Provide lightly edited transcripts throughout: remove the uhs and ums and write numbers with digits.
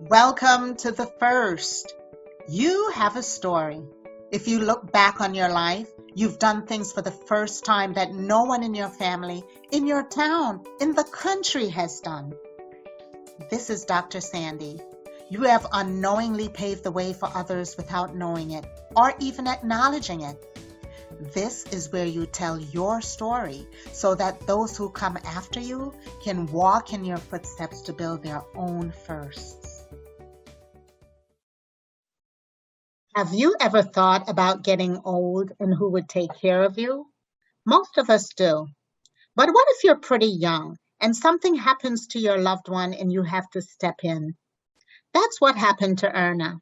Welcome to the first. You have a story. If you look back on your life, you've done things for the first time that no one in your family, in your town, in the country has done. This is Dr. Sandi. You have unknowingly paved the way for others without knowing it or even acknowledging it. This is where you tell your story so that those who come after you can walk in your footsteps to build their own firsts. Have you ever thought about getting old and who would take care of you? Most of us do. But what if you're pretty young and something happens to your loved one and you have to step in? That's what happened to Erna.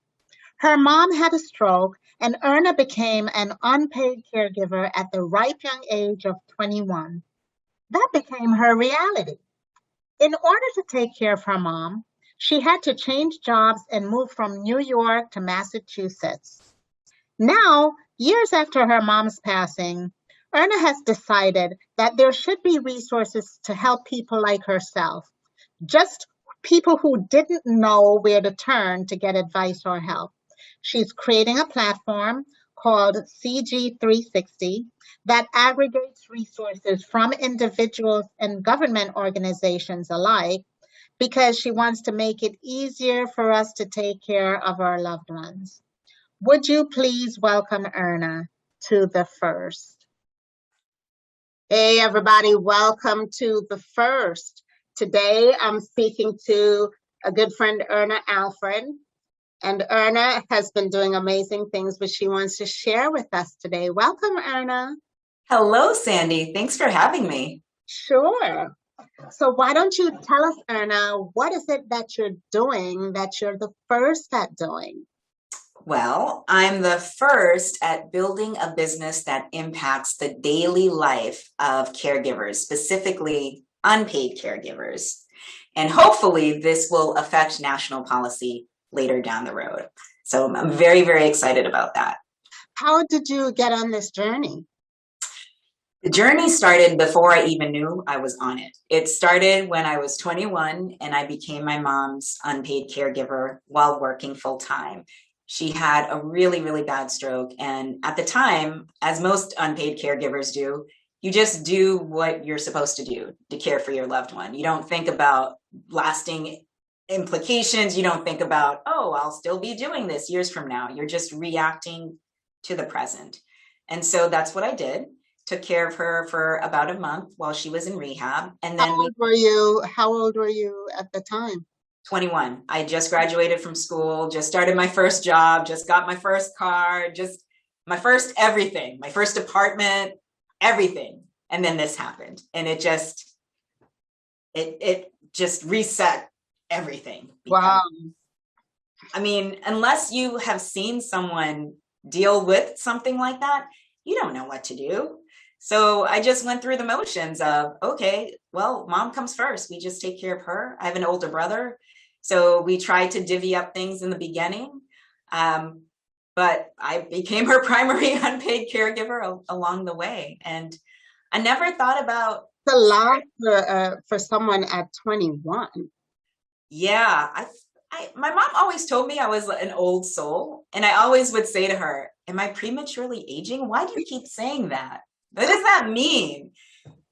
Her mom had a stroke and Erna became an unpaid caregiver at the ripe young age of 21. That became her reality. In order to take care of her mom, she had to change jobs and move from New York to Massachusetts. Now, years after her mom's passing, Erna has decided that there should be resources to help people like herself, just people who didn't know where to turn to get advice or help. She's creating a platform called CG360 that aggregates resources from individuals and government organizations alike because she wants to make it easier for us to take care of our loved ones. Would you please welcome Erna to the first? Hey, everybody, welcome to the first. Today, I'm speaking to a good friend, Erna Alfred. And Erna has been doing amazing things, which she wants to share with us today. Welcome, Erna. Hello, Sandi. Thanks for having me. Sure. So why don't you tell us, Erna, what is it that you're doing that you're the first at doing? Well, I'm the first at building a business that impacts the daily life of caregivers, specifically unpaid caregivers. And hopefully this will affect national policy later down the road. So I'm very, very excited about that. How did you get on this journey? The journey started before I even knew I was on it. It started when I was 21 and I became my mom's unpaid caregiver while working full time. She had a really, really bad stroke. And at the time, as most unpaid caregivers do, you just do what you're supposed to do to care for your loved one. You don't think about lasting implications. You don't think about, oh, I'll still be doing this years from now. You're just reacting to the present. And so that's what I did. Took care of her for about a month while she was in rehab. And then How old were you at the time? 21. I just graduated from school, just started my first job, just got my first car, just my first everything, my first apartment, everything. And then this happened. And it just reset everything. Wow. I mean, unless you have seen someone deal with something like that, you don't know what to do. So I just went through the motions of, okay, well, mom comes first. We just take care of her. I have an older brother. So we tried to divvy up things in the beginning. But I became her primary unpaid caregiver along the way. And I never thought about. It's a lot for someone at 21. Yeah, my mom always told me I was an old soul. And I always would say to her, am I prematurely aging? Why do you keep saying that? What does that mean?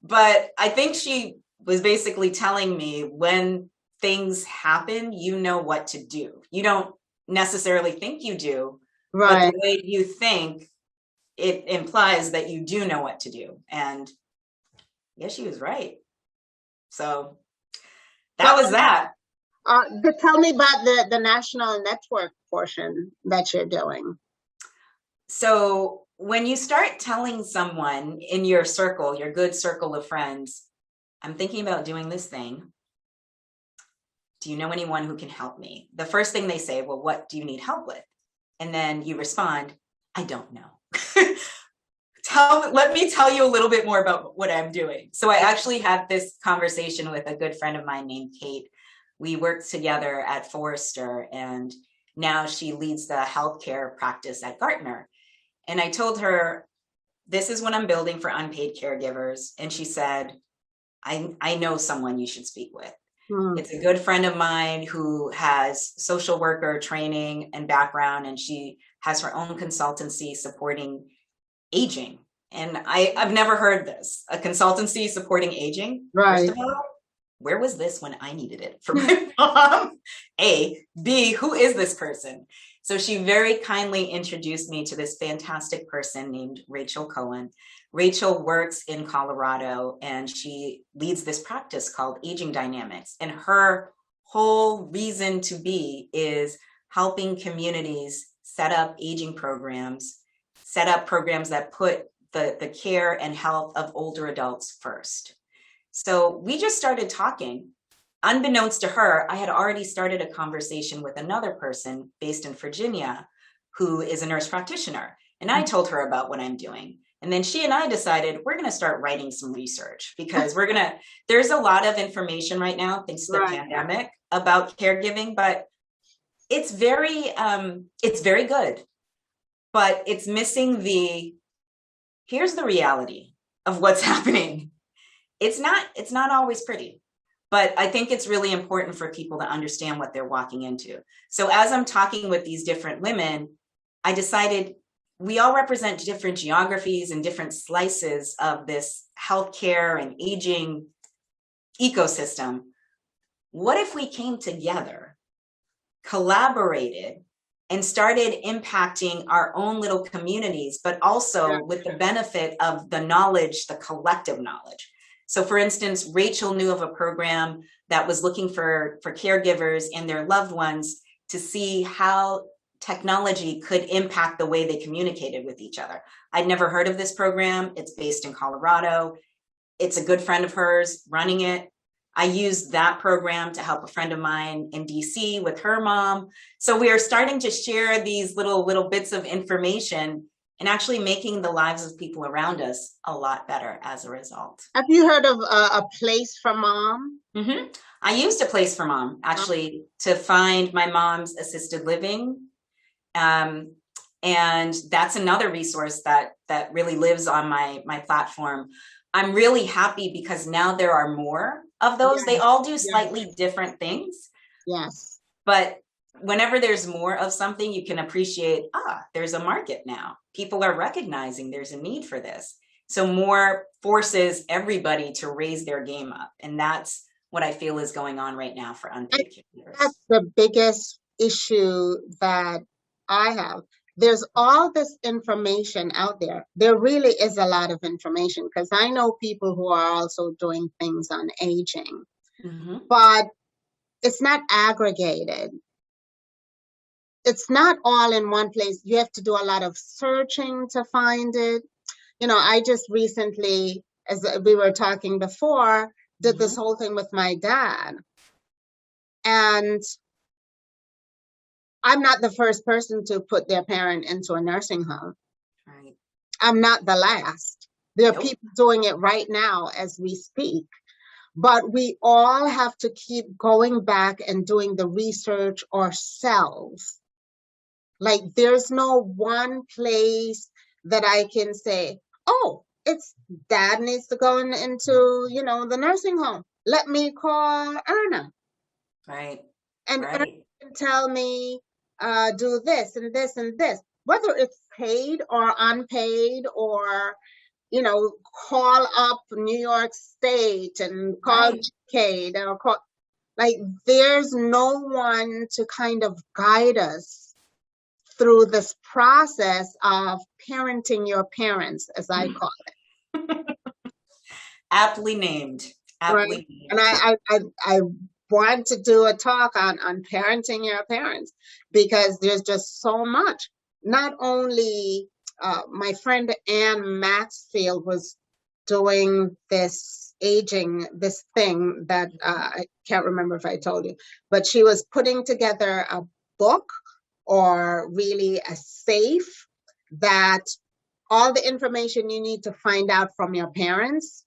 But I think she was basically telling me when things happen, you know what to do. You don't necessarily think you do, right? But the way you think, it implies that you do know what to do. And yeah, she was right. So that was that. Tell me about the national network portion that you're doing. So when you start telling someone in your circle, your good circle of friends, I'm thinking about doing this thing. Do you know anyone who can help me? The first thing they say, well, what do you need help with? And then you respond, I don't know. Let me tell you a little bit more about what I'm doing. So I actually had this conversation with a good friend of mine named Kate. We worked together at Forrester, and now she leads the healthcare practice at Gartner. And I told her, this is what I'm building for unpaid caregivers. And she said, I know someone you should speak with. Mm. It's a good friend of mine who has social worker training and background, and she has her own consultancy supporting aging. And I've never heard this, a consultancy supporting aging. First Right. of all, where was this when I needed it for my mom? A. B. Who is this person? So she very kindly introduced me to this fantastic person named Rachel Cohen. Rachel works in Colorado and she leads this practice called Aging Dynamics. And her whole reason to be is helping communities set up aging programs, set up programs that put the care and health of older adults first. So we just started talking. Unbeknownst to her, I had already started a conversation with another person based in Virginia who is a nurse practitioner. And I told her about what I'm doing. And then she and I decided we're going to start writing some research because there's a lot of information right now, thanks to the pandemic, about caregiving, but it's very good, but it's missing here's the reality of what's happening. It's not always pretty, but I think it's really important for people to understand what they're walking into. So as I'm talking with these different women, I decided we all represent different geographies and different slices of this healthcare and aging ecosystem. What if we came together, collaborated, and started impacting our own little communities, but also with the benefit of the knowledge, the collective knowledge? So for instance, Rachel knew of a program that was looking for caregivers and their loved ones to see how technology could impact the way they communicated with each other. I'd never heard of this program. It's based in Colorado. It's a good friend of hers running it. I used that program to help a friend of mine in DC with her mom. So we are starting to share these little bits of information and actually making the lives of people around us a lot better as a result. Have you heard of a place for mom? Mm-hmm. I used a place for mom actually to find my mom's assisted living. And that's another resource that really lives on my platform. I'm really happy because now there are more of those. Yes. They all do slightly different things. Yes. But whenever there's more of something, you can appreciate, there's a market now. People are recognizing there's a need for this. So more forces everybody to raise their game up. And that's what I feel is going on right now for unpaid caregivers. That's the biggest issue that I have. There's all this information out there. There really is a lot of information because I know people who are also doing things on aging, but it's not aggregated. It's not all in one place. You have to do a lot of searching to find it. You know, I just recently, as we were talking before, did this whole thing with my dad. And I'm not the first person to put their parent into a nursing home. Right. I'm not the last. There are people doing it right now as we speak. But we all have to keep going back and doing the research ourselves. Like there's no one place that I can say, oh, it's dad needs to go into, the nursing home. Let me call Erna. Right. And Erna can tell me, do this and this and this, whether it's paid or unpaid or, call up New York State and call Medicaid or call, there's no one to kind of guide us through this process of parenting your parents, as I call it. Aptly named. Aptly named. And I want to do a talk on parenting your parents because there's just so much. Not only my friend Ann Maxfield was doing this thing that I can't remember if I told you, but she was putting together a book or really a safe that all the information you need to find out from your parents.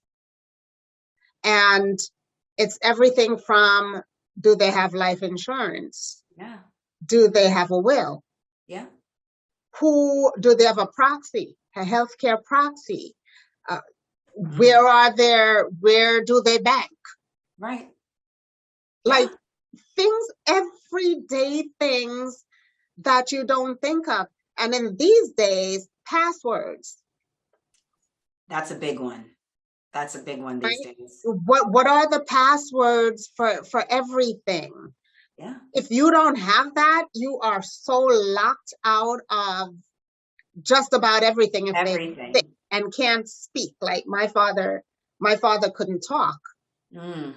And it's everything from, do they have life insurance? Yeah. Do they have a will? Yeah. Do they have a proxy, a healthcare proxy? Where do they bank? Right. Yeah. Like things, everyday things that you don't think of. And in these days, passwords, That's a big one. That's a big one these right? days. What are the passwords for everything? Yeah. If you don't have that, you are so locked out of just about everything if they're sick Everything. and can't speak. Like my father couldn't talk. Mm.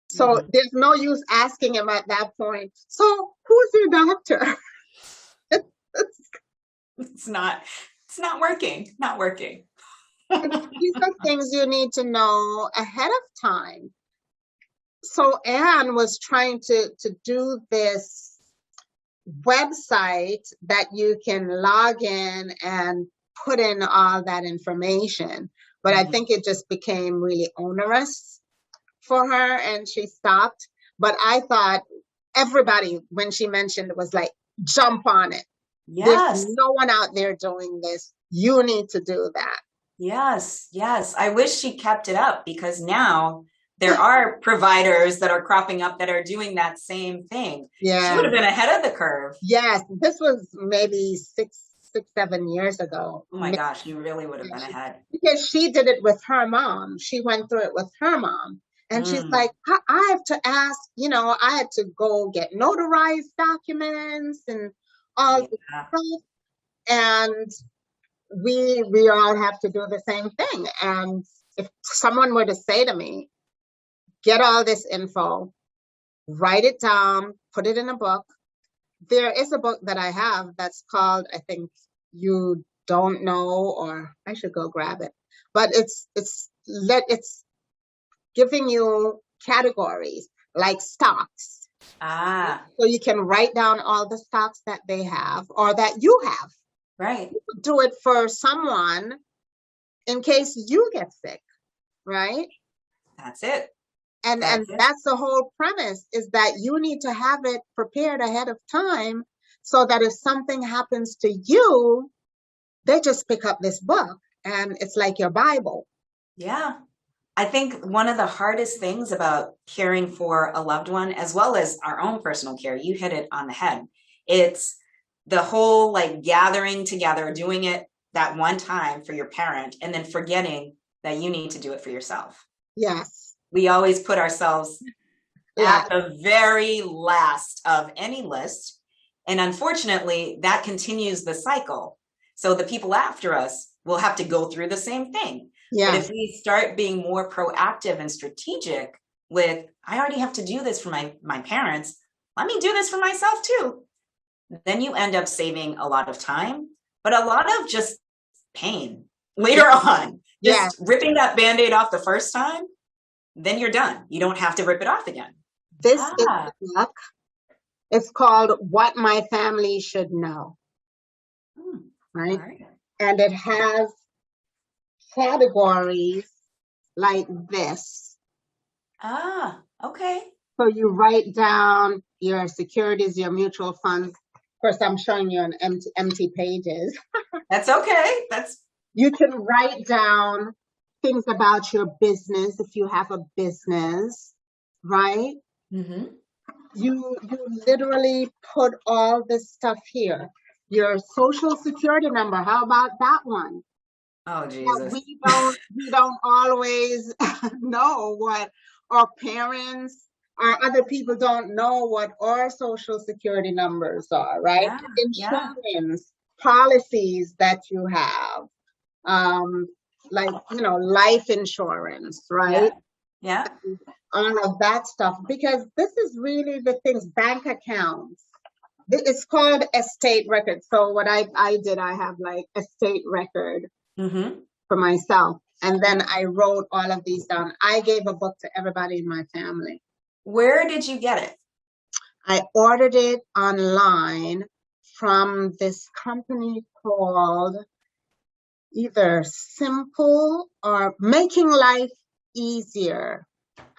So Mhm. there's no use asking him at that point. So who's your doctor? It's not working. Not working. These are things you need to know ahead of time. So Anne was trying to do this website that you can log in and put in all that information. But I Mhm. think it just became really onerous for her and she stopped. But I thought everybody, when she mentioned it, was like, jump on it. There's Yes. no one out there doing this. You need to do that. Yes, yes. I wish she kept it up because now there are providers that are cropping up that are doing that same thing. She would Yeah. have been ahead of the curve. Yes. This was maybe 7 years ago. Oh my gosh, you really would have been ahead. Because she did it with her mom. She went through it with her mom. And she's Mm, like, I have to ask, I had to go get notarized documents and all this yeah, stuff. And we all have to do the same thing. And if someone were to say to me, get all this info, write it down, put it in a book. There is a book that I have that's called, I think, You Don't Know, or I should go grab it. But it's giving you categories like stocks. ah, So you can write down all the stocks that they have or that you have. right. Do it for someone in case you get sick, right? That's it. And That's it. that's the whole premise, is that you need to have it prepared ahead of time so that if something happens to you, they just pick up this book and it's like your Bible. Yeah. I think one of the hardest things about caring for a loved one, as well as our own personal care, you hit it on the head. It's the whole like gathering together, doing it that one time for your parent, and then forgetting that you need to do it for yourself. Yes. We always put ourselves Yeah. at the very last of any list. And unfortunately, that continues the cycle. So the people after us will have to go through the same thing. But Yeah. if we start being more proactive and strategic with, I already have to do this for my parents, let me do this for myself too. Then you end up saving a lot of time, but a lot of just pain Yeah. later on. Yeah. Just ripping that band-aid off the first time, then you're done. You don't have to rip it off again. This is Ah, the book. It's called What My Family Should Know, all right? right. And it has categories like this. Ah, okay. So you write down your securities, your mutual funds. Of course, I'm showing you on empty pages. That's okay. That's You can write down things about your business if you have a business, right? mm-hmm. You literally put all this stuff here. Your social security number, how about that one? Oh, But Jesus. we don't always know what our parents or other people don't know what our social security numbers are, right? Yeah, yeah, Insurance policies that you have, um, like life insurance, yeah, right? yeah. All of that stuff, because this is really the things, bank accounts. It's called estate record. So what I did, I have like estate record Mm-hmm. for myself. And then I wrote all of these down. I gave a book to everybody in my family. Where did you get it? I ordered it online from this company called either Simple or Making Life Easier,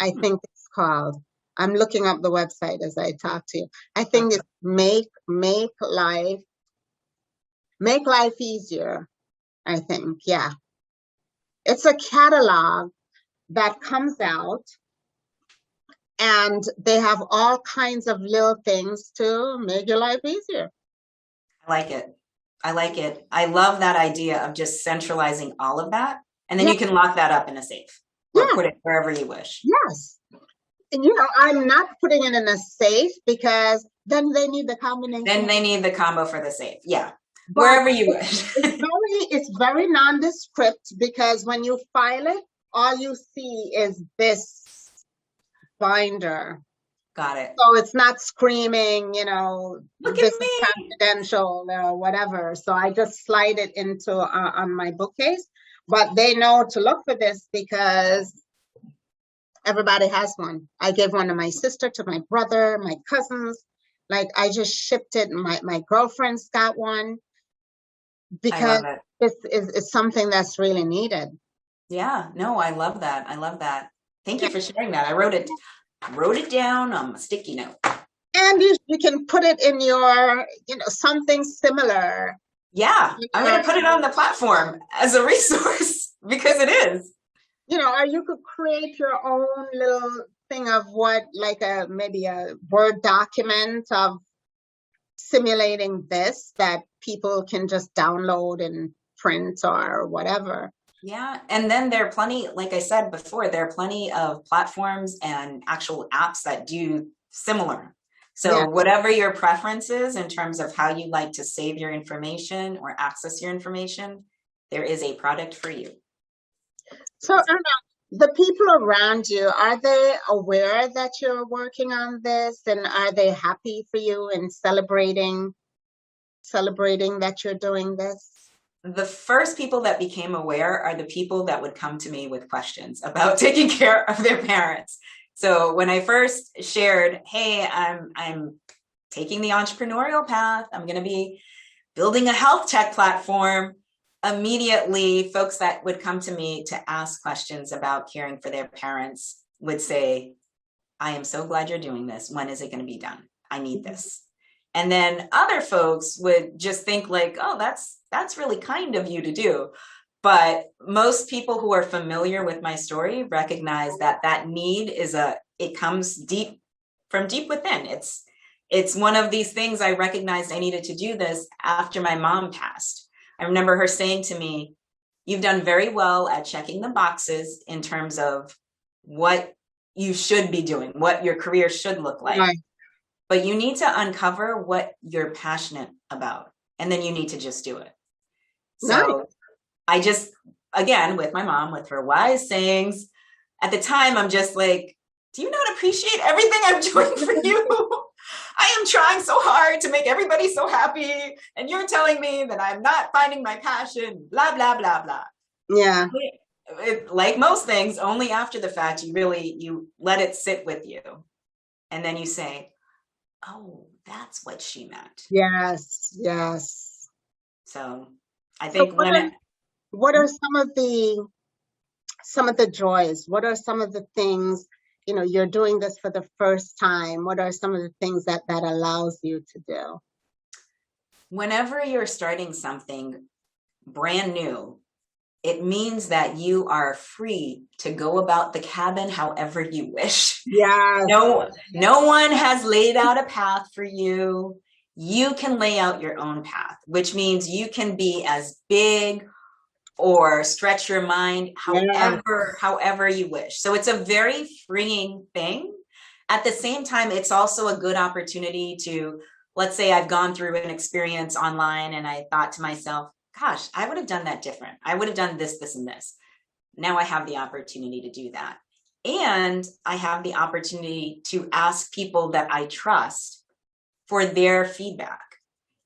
I Hmm. think it's called. I'm looking up the website as I talk to you. I think Okay. it's Make Life Easier, I think. Yeah. It's a catalog that comes out And they have all kinds of little things to make your life easier. I like it. I like it. I love that idea of just centralizing all of that. And then Yeah. you can lock that up in a safe or put it wherever you wish. Yes. And, you know, I'm not putting it in a safe because then they need the combination. Then they need the combo for the safe. Yeah. But wherever you wish. it's very nondescript because when you file it, all you see is this binder. Got it. So it's not screaming, you know, Look this at me. is confidential or whatever. So I just slide it into on my bookcase. But they know to look for this because everybody has one. I gave one to my sister, to my brother, my cousins. Like I just shipped it. My girlfriend's got one because this is something that's really needed. Yeah, no, I love that. I love that. Thank you for sharing that. I wrote it down on a sticky note. And you can put it in your, you know, something similar. Yeah, I'm going to put it on the platform as a resource because it is. You know, or you could create your own little thing of what, like maybe a Word document of simulating this that people can just download and print or whatever. Yeah, and then there are plenty, like I said before, there are plenty of platforms and actual apps that do similar. So whatever your preference is in terms of how you like to save your information or access your information, there is a product for you. So Erna, the people around you, are they aware that you're working on this, and are they happy for you and celebrating that you're doing this? The first people that became aware are the people that would come to me with questions about taking care of their parents. So when I first shared, hey, I'm taking the entrepreneurial path, I'm going to be building a health tech platform, immediately folks that would come to me to ask questions about caring for their parents would say, I am so glad you're doing this. When is it going to be done? I need this. And then other folks would just think like, oh, that's really kind of you to do. But most people who are familiar with my story recognize that that need it comes deep from deep within. It's one of these things I recognized I needed to do this after my mom passed. I remember her saying to me, you've done very well at checking the boxes in terms of what you should be doing, what your career should look like. Right. But you need to uncover what you're passionate about, and then you need to just do it. So I just, again, with my mom, with her wise sayings, at the time, I'm just like, do you not appreciate everything I'm doing for you? I am trying so hard to make everybody so happy, and you're telling me that I'm not finding my passion, blah, blah, blah, blah. Yeah. Like most things, only after the fact, you let it sit with you. And then you say, oh, that's what she meant. Yes, yes. So I think what are some of the joys? What are some of the things, you know, you're doing this for the first time. What are some of the things that allows you to do? Whenever you're starting something brand new, it means that you are free to go about the cabin however you wish. Yeah. No one has laid out a path for you. You can lay out your own path, which means you can be as big or stretch your mind however you wish. So it's a very freeing thing. At the same time, it's also a good opportunity to, let's say I've gone through an experience online and I thought to myself, gosh, I would have done that different. I would have done this, this, and this. Now I have the opportunity to do that. And I have the opportunity to ask people that I trust for their feedback.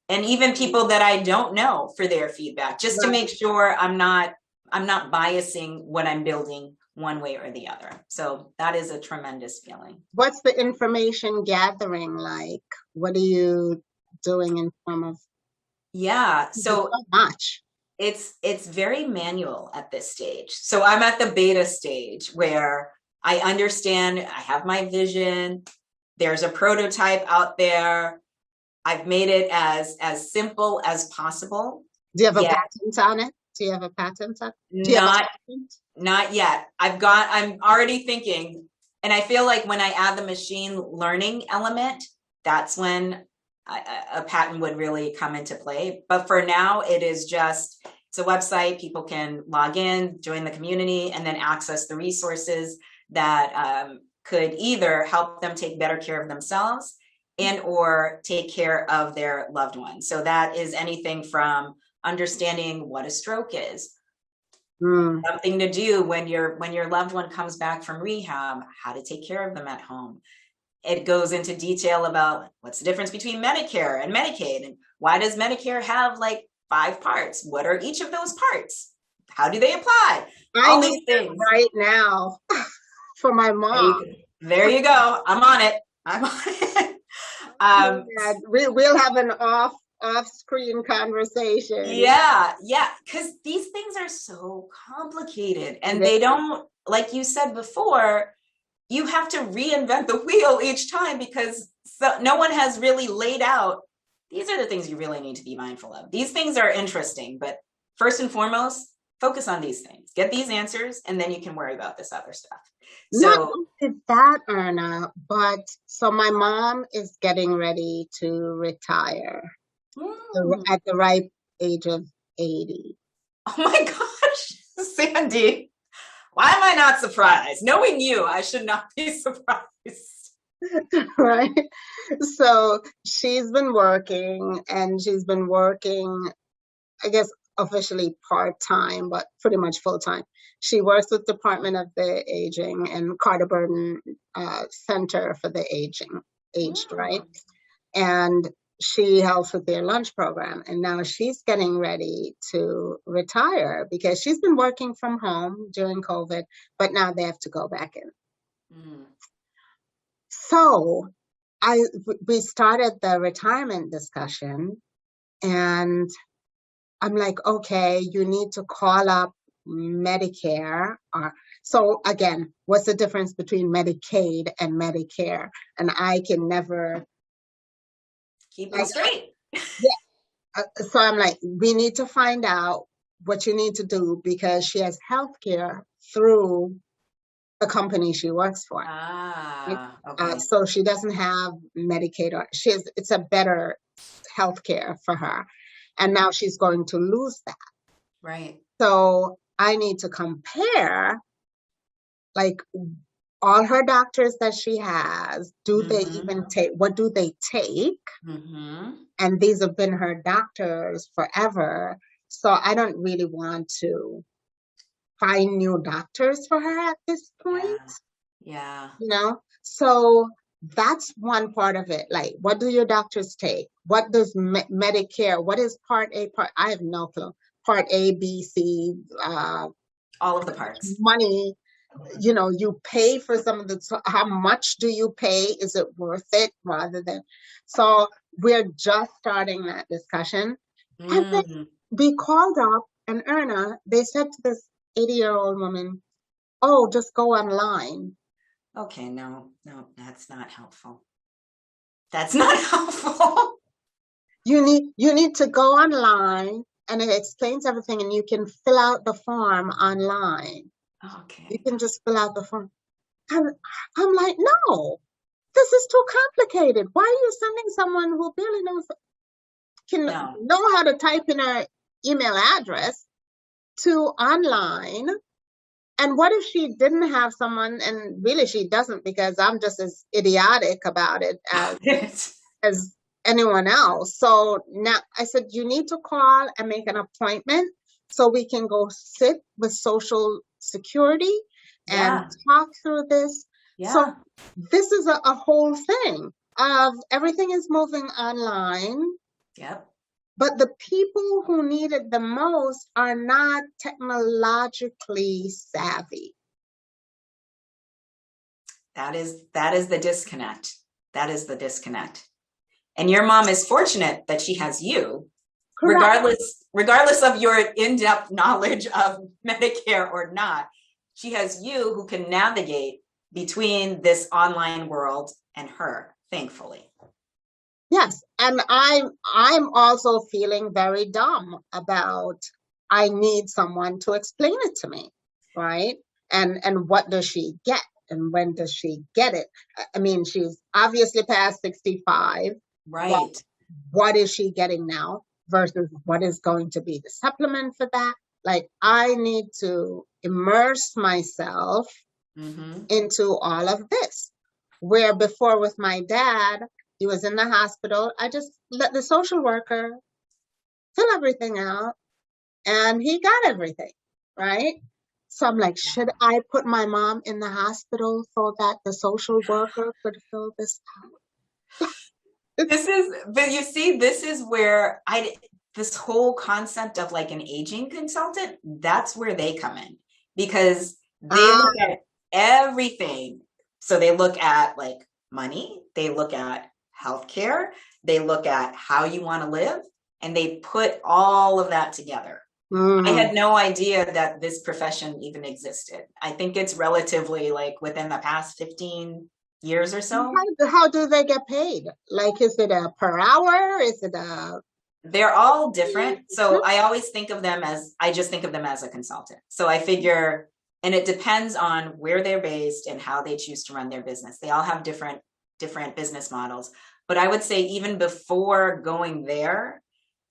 And even people that I don't know for their feedback, just to make sure I'm not biasing what I'm building one way or the other. So that is a tremendous feeling. What's the information gathering like? What are you doing in terms of? Yeah, so much. It's very manual at this stage. So I'm at the beta stage where I understand, I have my vision, there's a prototype out there. I've made it as simple as possible. Do you have a patent on it? Do you have a patent on it? Not yet. I'm already thinking And I feel like when I add the machine learning element, that's when a patent would really come into play. But for now, it's a website. People can log in, join the community, and then access the resources that could either help them take better care of themselves and or take care of their loved ones. So that is anything from understanding what a stroke is, something to do when your loved one comes back from rehab, how to take care of them at home. It goes into detail about what's the difference between Medicare and Medicaid, and why does Medicare have like 5 parts? What are each of those parts? How do they apply? All these things right now for my mom. There you go. I'm on it. We'll have an off-screen conversation. Yeah, because these things are so complicated, and they don't, like you said before, you have to reinvent the wheel each time because no one has really laid out, these are the things you really need to be mindful of. These things are interesting, but first and foremost, focus on these things. Get these answers, and then you can worry about this other stuff. Not only that, Erna, but so my mom is getting ready to retire at the ripe age of 80. Oh my gosh, Sandi. Why am I not surprised? Knowing you, I should not be surprised. Right? So she's been working, I guess, officially part-time, but pretty much full-time. She works with Department of the Aging and Carter Burden Center for the Aged, right? And she helps with their lunch program. And now she's getting ready to retire because she's been working from home during COVID, but now they have to go back in. So we started the retirement discussion, and I'm like, okay, you need to call up Medicare. So again, what's the difference between Medicaid and Medicare? And I can never keep them straight. Yeah. So I'm like, we need to find out what you need to do because she has healthcare through the company she works for. Okay. So she doesn't have Medicaid, or it's a better healthcare for her. And now she's going to lose that. Right. So I need to compare, like, all her doctors that she has. Do they even take? What do they take? And these have been her doctors forever. So I don't really want to find new doctors for her at this point. Yeah. You know? So that's one part of it. Like, what do your doctors take? What does Medicare? What is Part A? I have no clue. Part A, B, C. All of the parts. Money. You know, you pay for some of how much do you pay? Is it worth it rather than? So we're just starting that discussion. And then we called up, and Erna, they said to this 80-year-old woman, oh, just go online. Okay, no, that's not helpful. That's not helpful. You need to go online, and it explains everything, and you can fill out the form online. Okay. You can just fill out the form. I'm like, no, this is too complicated. Why are you sending someone who barely know how to type in her email address to online? And what if she didn't have someone, and really she doesn't, because I'm just as idiotic about it as anyone else. So now I said, you need to call and make an appointment so we can go sit with Social Security and talk through this. Yeah. So this is a whole thing of everything is moving online. Yep. But the people who need it the most are not technologically savvy. That is the disconnect. That is the disconnect. And your mom is fortunate that she has you. Correct. Regardless of your in-depth knowledge of Medicare or not, she has you who can navigate between this online world and her, thankfully. Yes, and I'm also feeling very dumb about I need someone to explain it to me, right? And what does she get? and when does she get it? I mean, she's obviously past 65. Well, Right. what is she getting now versus what is going to be the supplement for that? Like, I need to immerse myself Mm-hmm. into all of this. Where before with my dad, he was in the hospital, I just let the social worker fill everything out and he got everything, right? So I'm like, should I put my mom in the hospital so that the social worker could fill this out? But you see, this is where this whole concept of like an aging consultant, that's where they come in because they Ah, look at everything. So they look at like money, they look at healthcare, they look at how you want to live, and they put all of that together. I mm. had no idea that this profession even existed. I think it's relatively like within the past 15 years or so. How do they get paid? Like, is it a per hour? Is it a They're all different. So I just think of them as a consultant. So I figure, and it depends on where they're based and how they choose to run their business. They all have different business models. But I would say even before going there,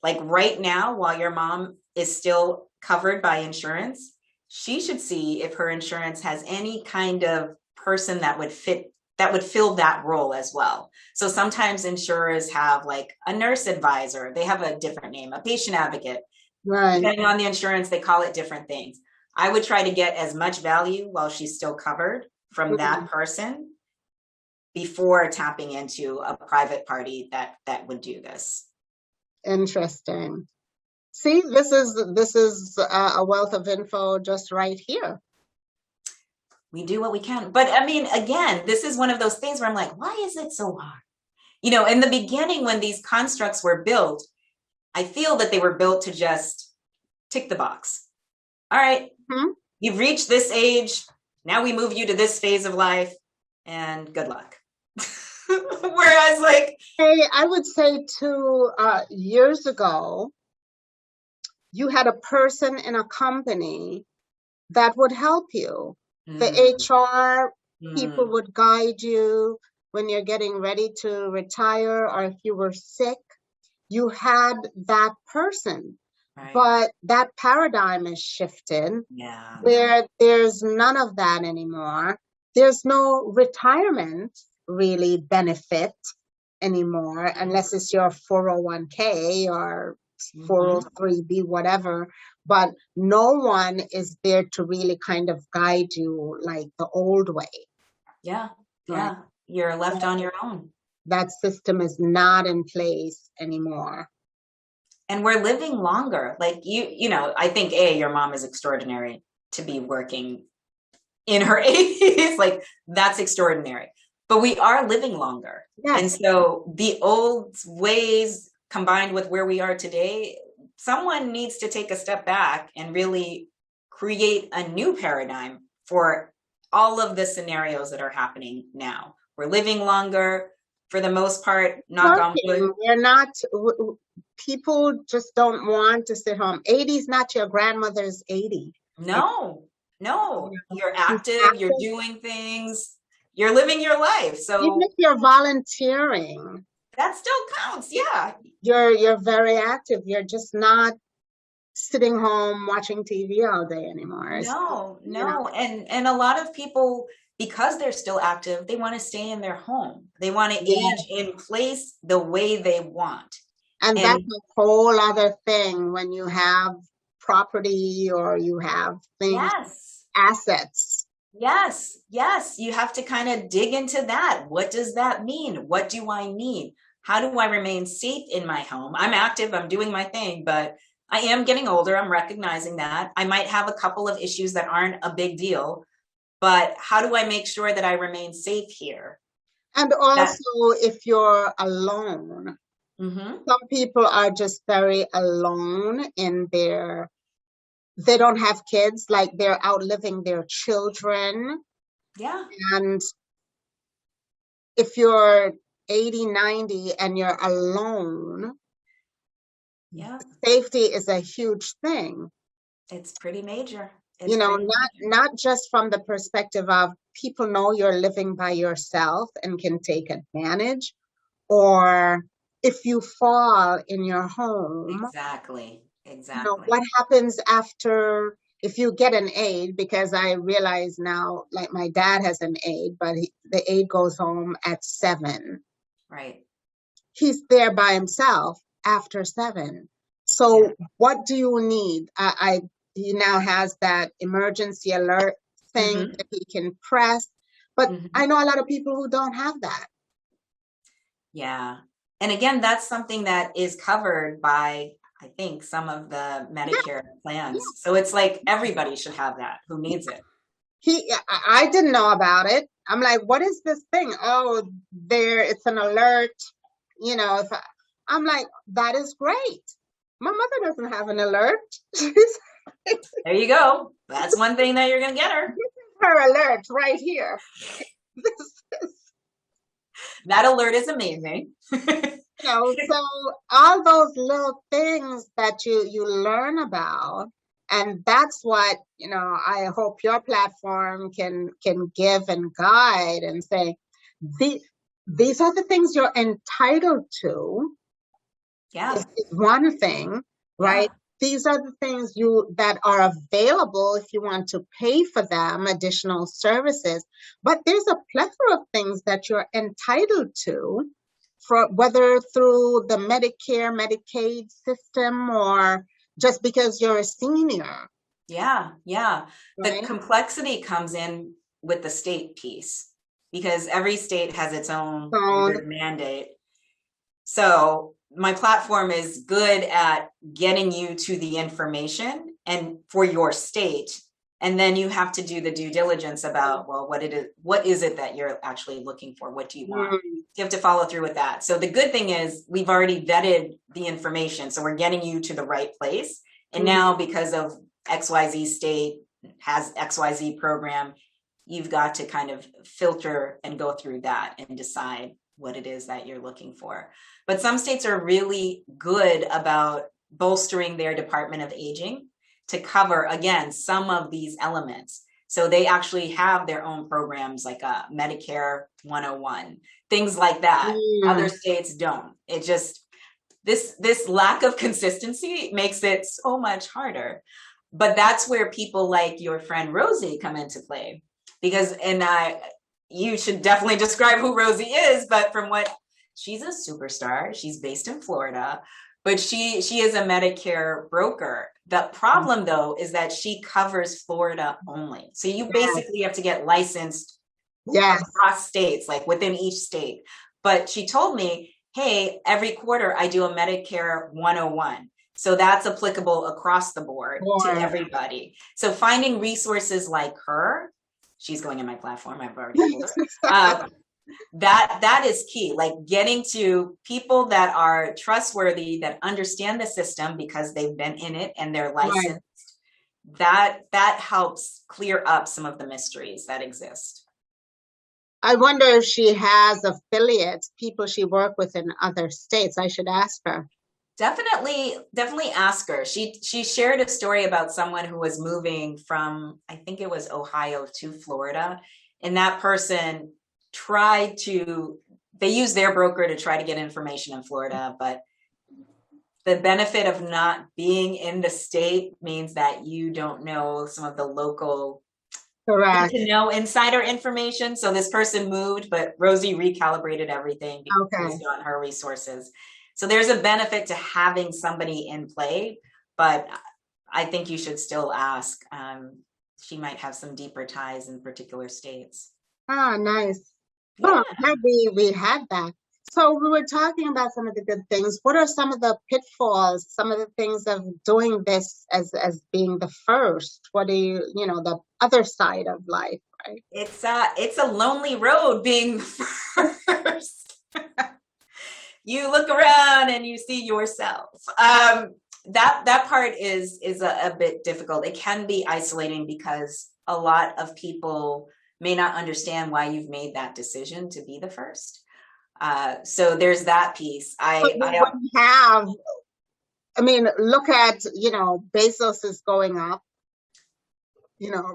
like right now, while your mom is still covered by insurance, she should see if her insurance has any kind of person that would fill that role as well. So sometimes insurers have like a nurse advisor, they have a different name, a patient advocate. right? Depending on the insurance, they call it different things. I would try to get as much value while she's still covered from that person before tapping into a private party that would do this. Interesting. See, this is a wealth of info just right here. We do what we can. But I mean, again, this is one of those things where I'm like, why is it so hard? You know, in the beginning, when these constructs were built, I feel that they were built to just tick the box. All right, you've reached this age. Now we move you to this phase of life and good luck. Whereas like, Hey, I would say too, years ago, you had a person in a company that would help you. The HR people would guide you when you're getting ready to retire or if you were sick. You had that person. right. But that paradigm is shifting Yeah. where there's none of that anymore. There's no retirement really benefit anymore unless it's your 401k or 403b, whatever. But no one is there to really kind of guide you like the old way. Yeah. Right? Yeah. You're left on your own. That system is not in place anymore. And we're living longer. Like you know, I think your mom is extraordinary to be working in her 80s. Like that's extraordinary. But we are living longer. Yes. And so the old ways combined with where we are today, someone needs to take a step back and really create a new paradigm for all of the scenarios that are happening now. We're living longer for the most part, knock on wood. We're not, people just don't want to sit home. 80 is not your grandmother's 80. No, you're active, you're doing things, you're living your life. So even if you're volunteering, that still counts. Yeah. You're very active. You're just not sitting home watching TV all day anymore. No. And a lot of people, because they're still active, they want to stay in their home. They want to age in place the way they want. And that's a whole other thing when you have property or you have things, assets. Yes. You have to kind of dig into that. What does that mean? What do I need? How do I remain safe in my home? I'm active, I'm doing my thing, but I am getting older. I'm recognizing that. I might have a couple of issues that aren't a big deal, but how do I make sure that I remain safe here? And also, if you're alone, some people are just very alone in they don't have kids, like they're outliving their children. Yeah. And if you're 80, 90 and you're alone, safety is a huge thing. It's pretty major. It's pretty not just from the perspective of people know you're living by yourself and can take advantage, or if you fall in your home, exactly. Exactly. what happens after if you get an aide, because I realize now, like my dad has an aide, but the aide goes home at 7. Right. He's there by himself after 7. Yeah. So what do you need? He now has that emergency alert thing Hmm. that he can press, but Hmm. I know a lot of people who don't have that. Yeah. And again, that's something that is covered by, I think, some of the Medicare Yeah, plans. So it's like everybody should have that who needs it. I didn't know about it. I'm like, what is this thing? Oh, it's an alert. If I'm like, that is great. My mother doesn't have an alert. There you go. That's one thing that you're going to get her. Her alert right here. That alert is amazing. So all those little things that you learn about, and that's what I hope your platform can give and guide and say, these are the things you're entitled to. Yeah. Is one thing, Yeah. right? These are the things that are available if you want to pay for them, additional services. But there's a plethora of things that you're entitled to, for whether through the Medicare, Medicaid system, or just because you're a senior, Yeah. Yeah. The right? complexity comes in with the state piece because every state has its own So, weird mandate. So my platform is good at getting you to the information and for your state. And then you have to do the due diligence about, well, what is it that you're actually looking for? What do you want? You have to follow through with that. So the good thing is we've already vetted the information. So we're getting you to the right place. And now because of XYZ state has XYZ program, you've got to kind of filter and go through that and decide what it is that you're looking for. But some states are really good about bolstering their Department of Aging to cover, again, some of these elements. So they actually have their own programs like Medicare 101, things like that. Other states don't. It just, this lack of consistency makes it so much harder. But that's where people like your friend Rosie come into play. Because, you should definitely describe who Rosie is, but from what she's a superstar, she's based in Florida, but she is a Medicare broker. The problem though is that she covers Florida only. So you basically have to get licensed across states, like within each state. But she told me, hey, every quarter I do a Medicare 101. So that's applicable across the board to everybody. So finding resources like her, she's going in my platform, I've already told her. That is key, like getting to people that are trustworthy, that understand the system because they've been in it and they're licensed. That helps clear up some of the mysteries that exist. I wonder if she has affiliates, people she worked with in other states. I should ask her. Definitely ask her. She shared a story about someone who was moving from, I think it was Ohio to Florida, and that person they used their broker to try to get information in Florida, but the benefit of not being in the state means that you don't know some of the local insider information. So this person moved, but Rosie recalibrated everything based on her resources. So there's a benefit to having somebody in play, but I think you should still ask. She might have some deeper ties in particular states. Ah, nice. Yeah. Oh, we had that. So we were talking about some of the good things. What are some of the pitfalls, some of the things of doing this as being the first? What do the other side of life, right? It's a lonely road being the first. You look around and you see yourself. That part is a bit difficult. It can be isolating because a lot of people may not understand why you've made that decision to be the first. So there's that piece. Look at, Bezos is going up.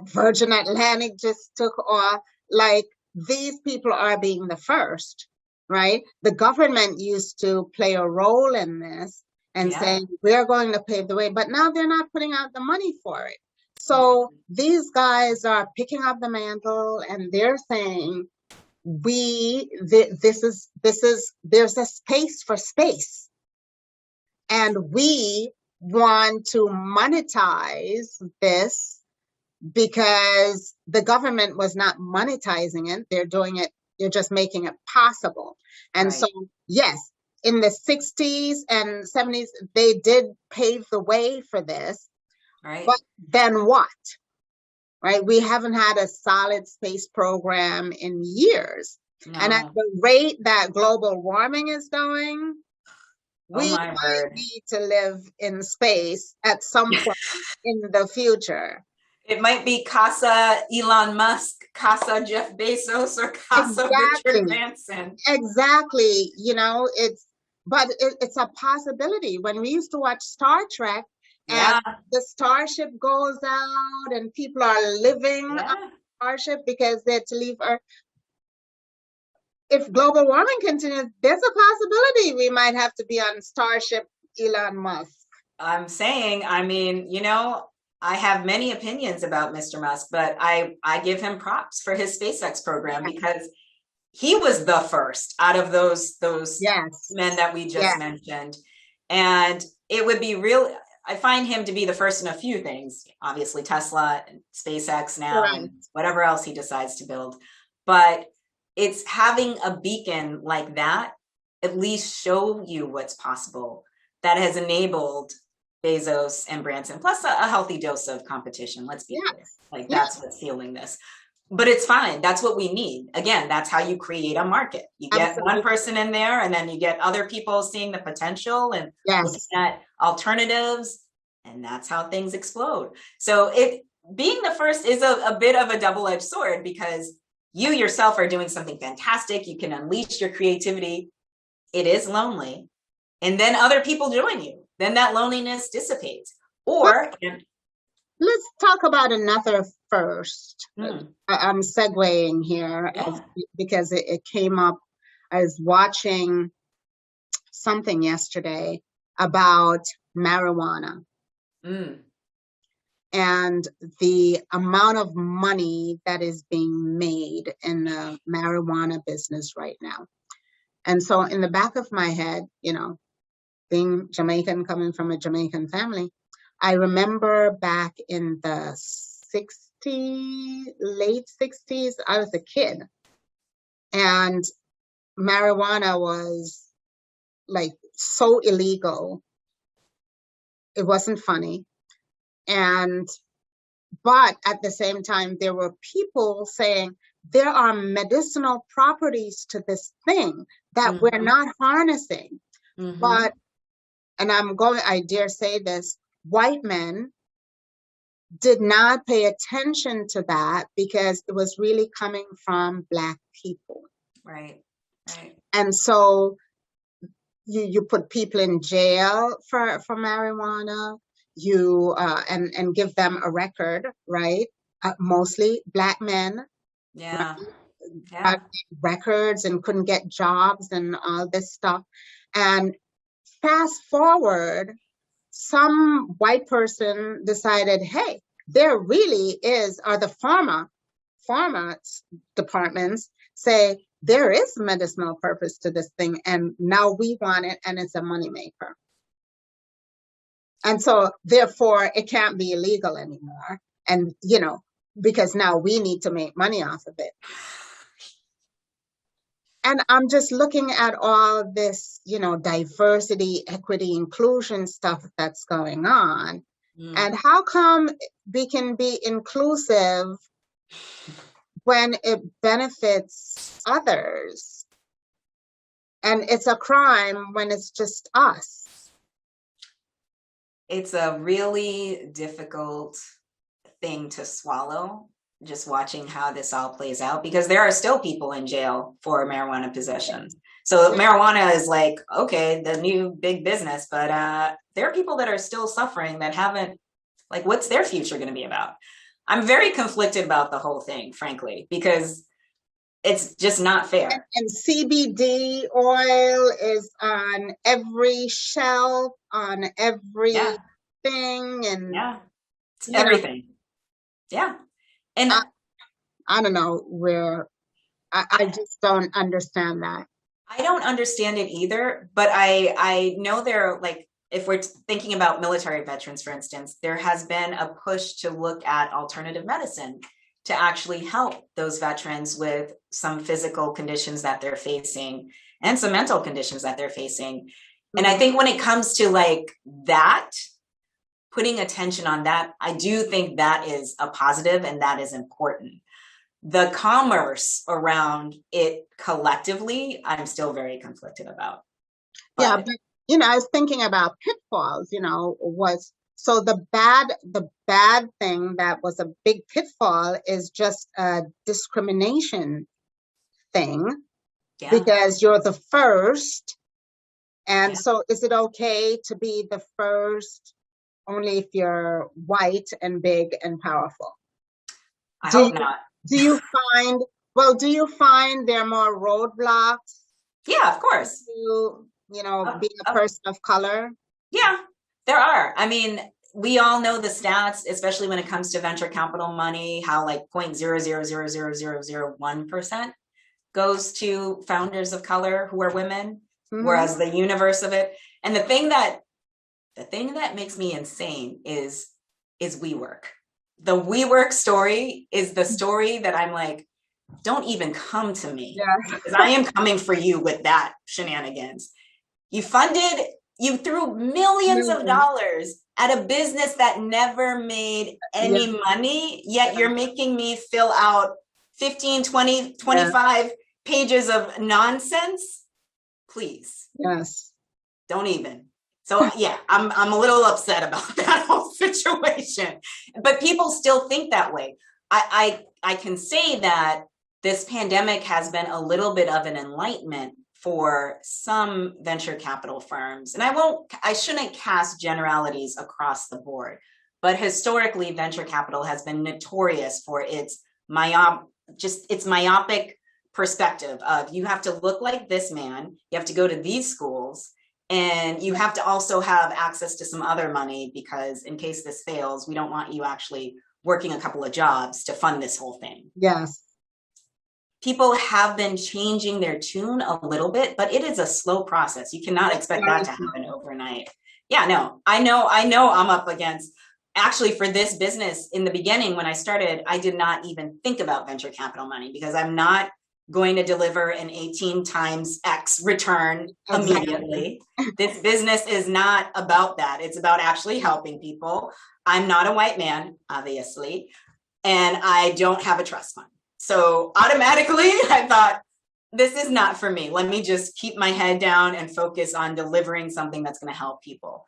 Virgin Atlantic just took off. Like, these people are being the first, right? The government used to play a role in this and Yeah. saying, we're going to pave the way, but now they're not putting out the money for it. So these guys are picking up the mantle and they're saying, there's a space for space. And we want to monetize this because the government was not monetizing it. They're doing it, they're just making it possible. And so, yes, in the 60s and 70s, they did pave the way for this. Right. But then what? Right? We haven't had a solid space program in years. No. And at the rate that global warming is going, we might need to live in space at some point in the future. It might be Casa Elon Musk, Casa Jeff Bezos, or Casa Richard Branson. Exactly. It's a possibility. When we used to watch Star Trek, and the starship goes out and people are living on the starship because they had to leave Earth. If global warming continues, there's a possibility we might have to be on Starship Elon Musk. I'm saying, I have many opinions about Mr. Musk, but I give him props for his SpaceX program because he was the first out of those men that we just mentioned. And it would be I find him to be the first in a few things, obviously Tesla and SpaceX now, and whatever else he decides to build. But it's having a beacon like that, at least show you what's possible, that has enabled Bezos and Branson, plus a healthy dose of competition. Let's be clear. That's what's fueling this. But it's fine. That's what we need. Again, that's how you create a market. You get one person in there, and then you get other people seeing the potential and looking at alternatives, and that's how things explode. So being the first is a bit of a double-edged sword, because you yourself are doing something fantastic. You can unleash your creativity. It is lonely. And then other people join you. Then that loneliness dissipates. Or let's talk about another first. I'm segueing here because it came up. I was watching something yesterday about marijuana and the amount of money that is being made in the marijuana business right now. And so in the back of my head, being Jamaican, coming from a Jamaican family, I remember back in the late 60s, I was a kid, and marijuana was like so illegal. It wasn't funny. But at the same time, there were people saying there are medicinal properties to this thing that we're not harnessing. But, and I dare say this, white men did not pay attention to that because it was really coming from Black people. Right. And so you put people in jail for marijuana, and give them a record, right? Mostly Black men. Got records and couldn't get jobs and all this stuff. And fast forward, some white person decided, hey, there really are the pharma departments say there is medicinal purpose to this thing, and now we want it, and it's a moneymaker. And so therefore it can't be illegal anymore. And, because now we need to make money off of it. And I'm just looking at all this, diversity, equity, inclusion stuff that's going on. And how come we can be inclusive when it benefits others? And it's a crime when it's just us. It's a really difficult thing to swallow, just watching how this all plays out, because there are still people in jail for marijuana possession. So marijuana is like, okay, the new big business, but there are people that are still suffering that haven't, what's their future going to be about? I'm very conflicted about the whole thing, frankly, because it's just not fair. And CBD oil is on every shelf, on every Yeah, thing, and yeah, it's you know, everything. Yeah. And I, I don't know where I just don't understand that. I don't understand it either, but I know there, like, if we're thinking about military veterans, for instance, there has been a push to look at alternative medicine to actually help those veterans with some physical conditions that they're facing and some mental conditions that they're facing. And I Mhm. think when it comes to like that, putting attention on that, I do think that is a positive and that is important. The commerce around it collectively, I'm still very conflicted about. Yeah, But but I was thinking about pitfalls, was so the bad thing that was a big pitfall is just a discrimination thing yeah, because you're the first. And yeah, so is it okay to be the first only if you're white and big and powerful? I Do hope you not. do you find do you find there are more roadblocks Yeah, of course. to, Uh, being a uh, person of color? yeah, there are. I mean, we all know the stats, especially when it comes to venture capital money, how like 0.0000001% goes to founders of color who are women, Hmm. whereas the universe of it. And the thing that makes me insane is WeWork. The WeWork story is the story that I'm like, don't even come to me Yeah. because I am coming for you with that shenanigans. You funded, you threw millions of Millions. dollars at a business that never made Yeah, any money, yet you're making me fill out 15, 20, yeah, 25 pages of nonsense. Please yes. don't even. So yeah, I'm a little upset about that whole situation. But people still think that way. I can say that this pandemic has been a little bit of an enlightenment for some venture capital firms. And I shouldn't cast generalities across the board, but historically venture capital has been notorious for its myopic perspective of you have to look like this man, you have to go to these schools, and you have to also have access to some other money because in case this fails, we don't want you actually working a couple of jobs to fund this whole thing. Yes. People have been changing their tune a little bit, but it is a slow process. You cannot Yes, expect that very to happen slow. overnight. Yeah, no, I know I'm up against actually for this business in the beginning when I started, I did not even think about venture capital money because I'm not going to deliver an 18 times X return Exactly. immediately. This business is not about that. It's about actually helping people. I'm not a white man, obviously, and I don't have a trust fund. So automatically, I thought, this is not for me. Let me just keep my head down and focus on delivering something that's going to help people.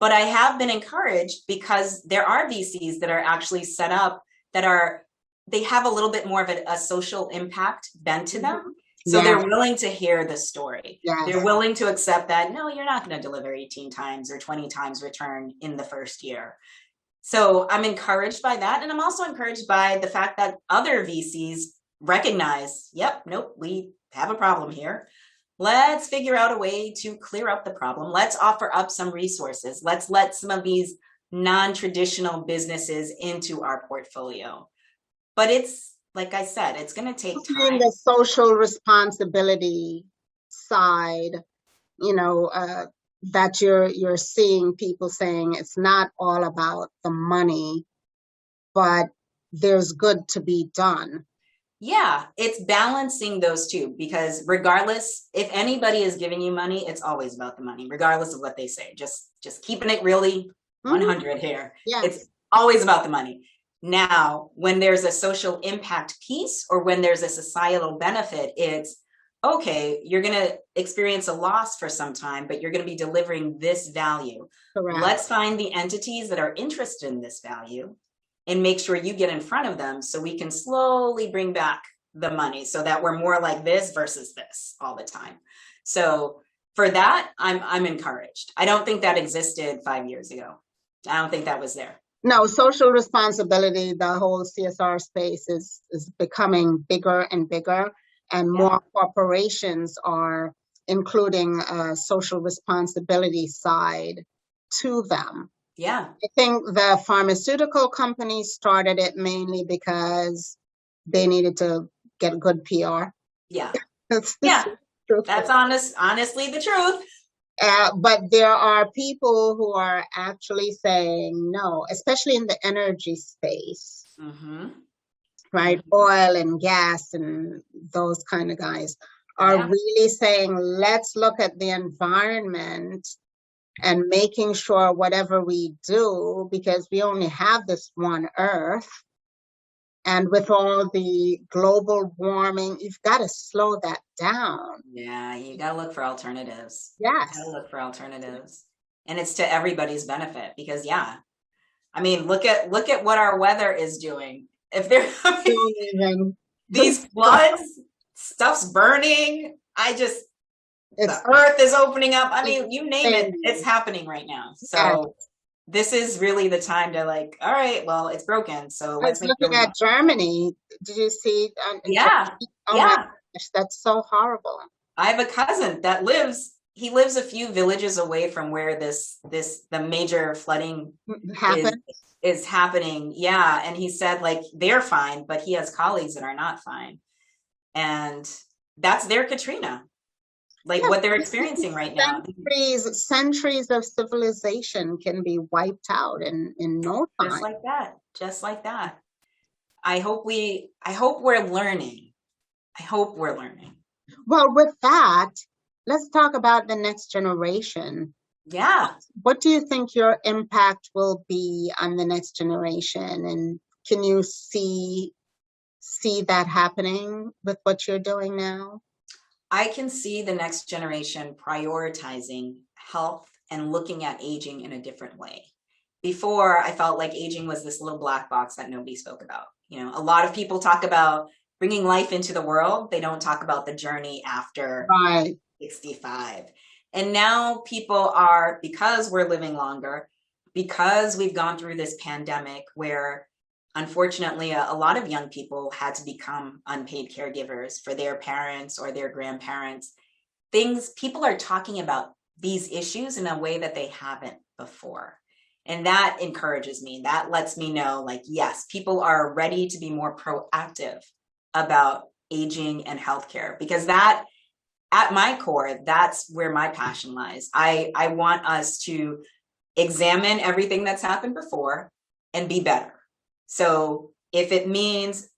But I have been encouraged because there are VCs that are actually set up that they have a little bit more of a social impact bent to them. Mhm. So Yeah, they're willing to hear the story. They're yes. willing to accept that, no, you're not going to deliver 18 times or 20 times return in the first year. So I'm encouraged by that. And I'm also encouraged by the fact that other VCs recognize, yep, nope, we have a problem here. Let's figure out a way to clear up the problem. Let's offer up some resources. Let's let some of these non-traditional businesses into our portfolio. But it's, like I said, it's going to take In time. the social responsibility side, you know, uh, that you're seeing people saying it's not all about the money, but there's good to be done. Yeah, it's balancing those two because regardless, if anybody is giving you money, it's always about the money, regardless of what they say. Just keeping it really Hmm. 100 here. It's Yes. always about the money. Now, when there's a social impact piece or when there's a societal benefit, it's okay, you're going to experience a loss for some time, but you're going to be delivering this value. Correct. Let's find the entities that are interested in this value and make sure you get in front of them so we can slowly bring back the money so that we're more like this versus this all the time. So for that, I'm encouraged. I don't think that existed 5 years ago. I don't think that was there. No, social responsibility, the whole CSR space is becoming bigger and bigger, and Yeah. more corporations are including a social responsibility side to them. Yeah. I think the pharmaceutical companies started it mainly because they needed to get good PR. Yeah. That's Yeah. the truth. That's honestly the truth. But there are people who are actually saying no, especially in the energy space, Mm-hmm. right? Mm-hmm. Oil and gas and those kind of guys are Yeah. really saying, let's look at the environment and making sure whatever we do, because we only have this one earth. And with all the global warming, you've got to slow that down. Yeah, you gotta look for alternatives. You gotta Yes. look for alternatives. And it's to everybody's benefit because yeah, I mean, look at what our weather is doing. If there I mean, Don't even, these floods, stuff's burning. it's The earth is opening up. I mean, you name it, it's insane. happening right now. Yeah. So this is really the time to like, all right, well, it's broken. So I let's was make sure looking we at Germany. Did you see in Yeah, Germany? Oh my yeah. gosh, that's so horrible. I have a cousin that he lives a few villages away from where the major flooding is Happened. is happening. Yeah, and he said like they're fine, but he has colleagues that are not fine. And that's their Katrina, like Yes, what they're experiencing right now. centuries of civilization can be wiped out in no Just time. like that. Just like that. I hope we're learning. I hope we're learning. Well, with that, let's talk about the next generation. Yeah. What do you think your impact will be on the next generation? And can you see that happening with what you're doing now? I can see the next generation prioritizing health and looking at aging in a different way. Before, I felt like aging was this little black box that nobody spoke about. You know, a lot of people talk about bringing life into the world. They don't talk about the journey after Right. 65. And now people are, because we're living longer, because we've gone through this pandemic where unfortunately a lot of young people had to become unpaid caregivers for their parents or their grandparents. People are talking about these issues in a way that they haven't before. And that encourages me. That lets me know, like, yes, people are ready to be more proactive about aging and healthcare because that at my core, that's where my passion lies. I want us to examine everything that's happened before and be better. So if it means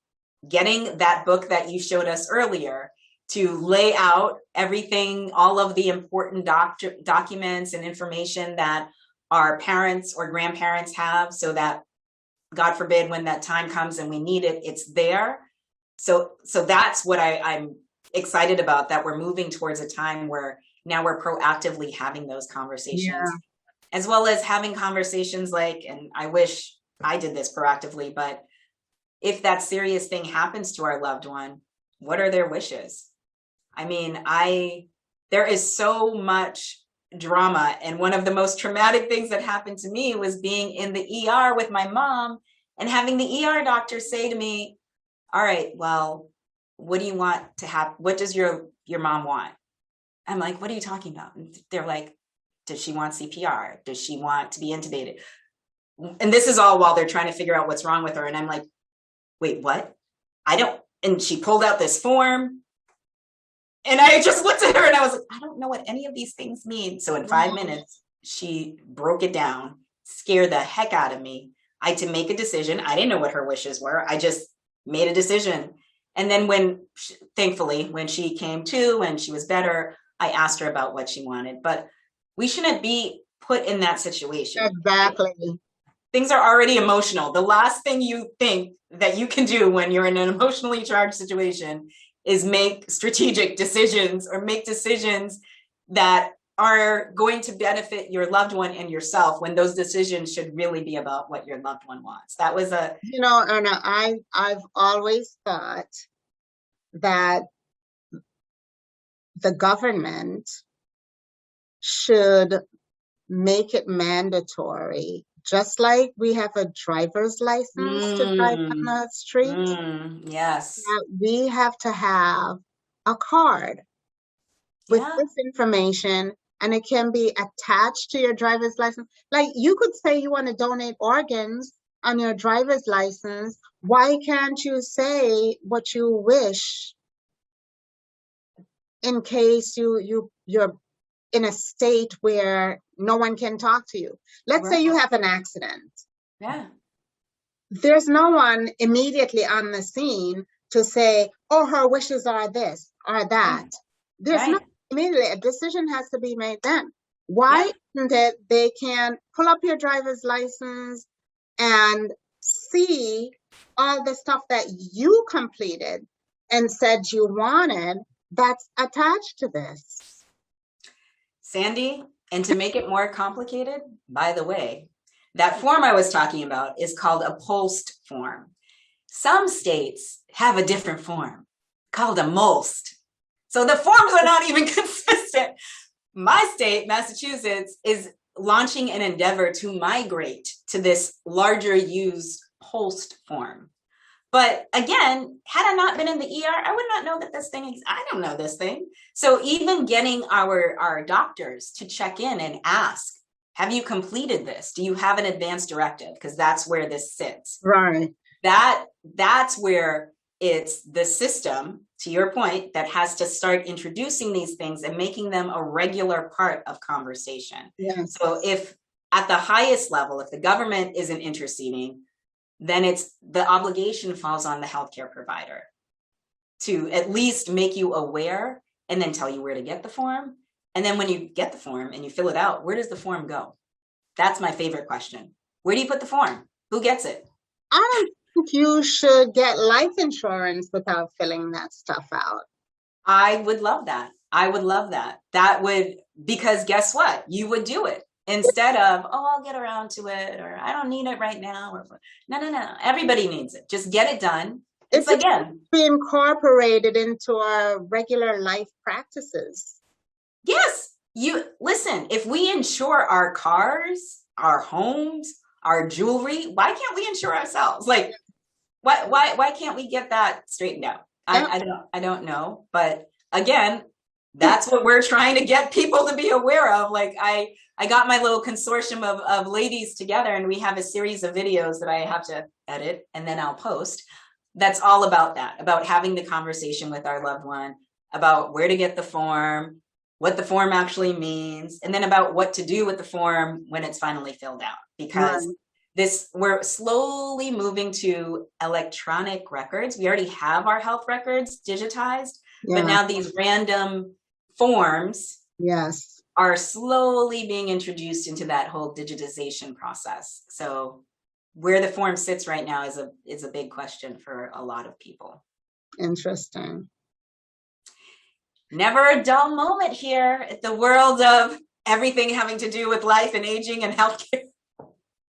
getting that book that you showed us earlier to lay out everything, all of the important documents and information that our parents or grandparents have so that God forbid when that time comes and we need it, it's there. So that's what I'm excited about, that we're moving towards a time where now we're proactively having those conversations, Yeah. as well as having conversations like, and I wish I did this proactively, but if that serious thing happens to our loved one, what are their wishes? I mean, there is so much drama. And one of the most traumatic things that happened to me was being in the ER with my mom and having the ER doctor say to me, all right, well, what do you want to happen? What does your mom want? I'm like, what are you talking about? And they're like, does she want CPR? Does she want to be intubated? And this is all while they're trying to figure out what's wrong with her. And I'm like, wait, what? I don't. And she pulled out this form. And I just looked at her and I was like, I don't know what any of these things mean. So in 5 minutes, she broke it down, scared the heck out of me. I had to make a decision. I didn't know what her wishes were. I just made a decision. And then thankfully, when she came to and she was better, I asked her about what she wanted. But we shouldn't be put in that situation. Exactly. Things are already emotional. The last thing you think that you can do when you're in an emotionally charged situation is make strategic decisions or make decisions that are going to benefit your loved one and yourself, when those decisions should really be about what your loved one wants. That was Erna, I've always thought that the government should make it mandatory Just like we have a driver's license to drive on Mm, the street, yes. we have to have a card with Yeah. this information, and it can be attached to your driver's license. Like you could say you want to donate organs on your driver's license. Why can't you say what you wish in case you're in a state where no one can talk to you? Let's say Right. you have an accident. Yeah. There's no one immediately on the scene to say, oh, her wishes are this or that. Right. There's no Right. immediately, a decision has to be made then. Yeah. Why isn't it they can pull up your driver's license and see all the stuff that you completed and said you wanted that's attached to this? Sandi, and to make it more complicated, by the way, that form I was talking about is called a post form. Some states have a different form called a most. So the forms are not even consistent. My state, Massachusetts, is launching an endeavor to migrate to this larger use post form. But again, had I not been in the ER, I would not know that this thing exists. I don't know this thing. So even getting our doctors to check in and ask, have you completed this? Do you have an advance directive? Because that's where this sits. Right. That's where it's the system, to your point, that has to start introducing these things and making them a regular part of conversation. Yes. So if at the highest level, if the government isn't interceding, then it's the obligation falls on the healthcare provider to at least make you aware and then tell you where to get the form. And then when you get the form and you fill it out, where does the form go? That's my favorite question. Where do you put the form? Who gets it? I don't think you should get life insurance without filling that stuff out. I would love that. I would love that. That would, because guess what? You would do it. Instead of, oh, I'll get around to it, or I don't need it right now, or no. Everybody needs it. Just get it done. It's again, be incorporated into our regular life practices. Yes, you listen. If we insure our cars, our homes, our jewelry, why can't we insure ourselves? Like, why can't we get that straightened out? I don't know, but again, that's what we're trying to get people to be aware of. Like I got my little consortium of ladies together, and we have a series of videos that I have to edit and then I'll post. That's all about that, about having the conversation with our loved one, about where to get the form, what the form actually means, and then about what to do with the form when it's finally filled out. Because we're slowly moving to electronic records. We already have our health records digitized, but now these random forms are slowly being introduced into that whole digitization process. So where the form sits right now is a big question for a lot of people. Interesting. Never a dull moment here at the world of everything having to do with life and aging and healthcare.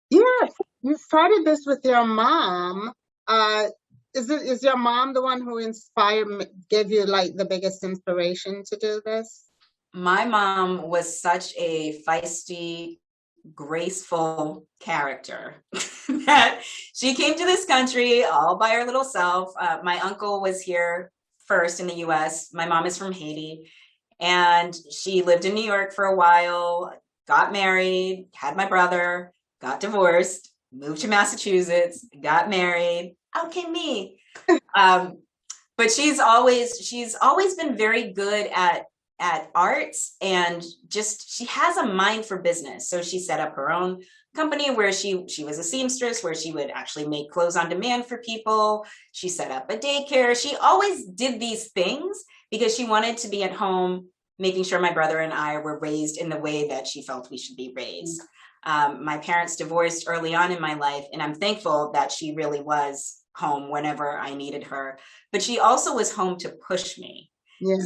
Yeah, you started this with your mom. Is your mom the one who gave you like the biggest inspiration to do this? My mom was such a feisty, graceful character that she came to this country all by her little self. My uncle was here first in the US. My mom is from Haiti, and she lived in New York for a while, got married, had my brother, got divorced, moved to Massachusetts, got married. Okay, me. But she's always been very good at arts, and just she has a mind for business. So she set up her own company where she was a seamstress, where she would actually make clothes on demand for people. She set up a daycare. She always did these things because she wanted to be at home, making sure my brother and I were raised in the way that she felt we should be raised. My parents divorced early on in my life, and I'm thankful that she really was home whenever I needed her. But she also was home to push me.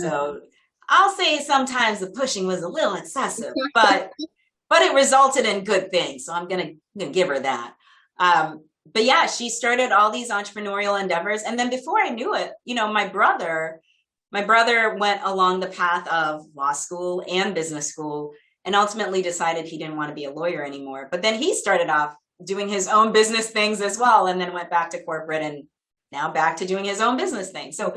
So I'll say sometimes the pushing was a little excessive, but it resulted in good things. So I'm gonna give her that. But yeah, she started all these entrepreneurial endeavors, and then before I knew it, my brother went along the path of law school and business school, and ultimately decided he didn't want to be a lawyer anymore. But then he started off doing his own business things as well, and then went back to corporate, and now back to doing his own business thing. So